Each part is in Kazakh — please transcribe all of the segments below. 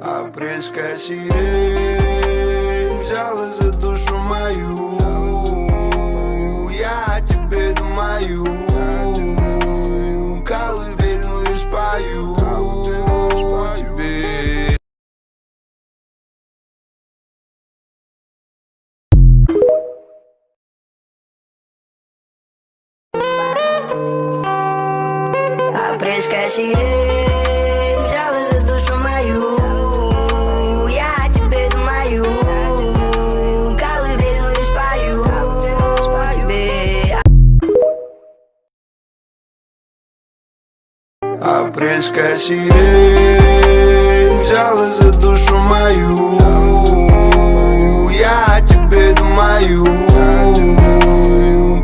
Апрельская сирень взяла за душу мою. Я о тебе думаю, колыбельную спою тебе. Апрельская сирень взяла за душу мою. Я о тебе думаю, колыбельную спою тебе. Апрельская сирень взяла за душу мою. Я о тебе думаю,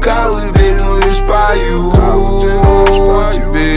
колыбельную спою тебе.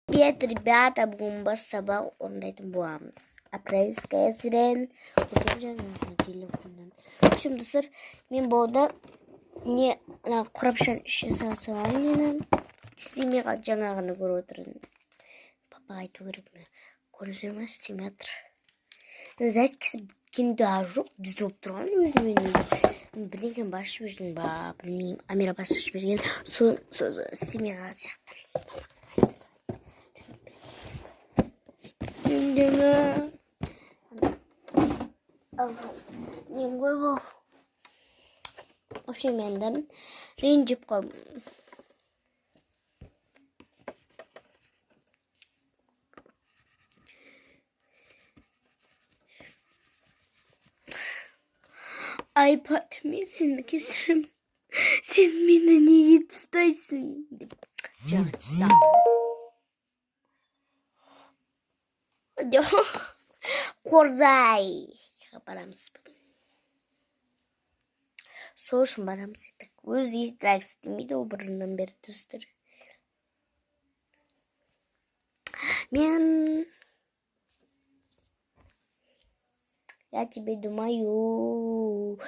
Привет, ребята, будем с собой онлайн. Апрельская сирень. На телефон. В общем, достар, мен болды не құрапшан жасағаннан стимеға жаңағыны көріп отырмын. Папа айту керек ме? Көрсем ме стиметр? Запись кинде жоқ, біз болып тұрған өзімен. Білген басшы берген ба, білмеймін. Амира басшы берген сол стимеға сияқты. Dengan yang gue mau opsi mendem range kom iPad misin keserim sen beni niye istersin jangan stop. Aduh, korday. Baramız bugün. Soğuşun baramız yedik. Öz diyecek istemiydi o burundan beri dostlar. Ben я тебе думаю,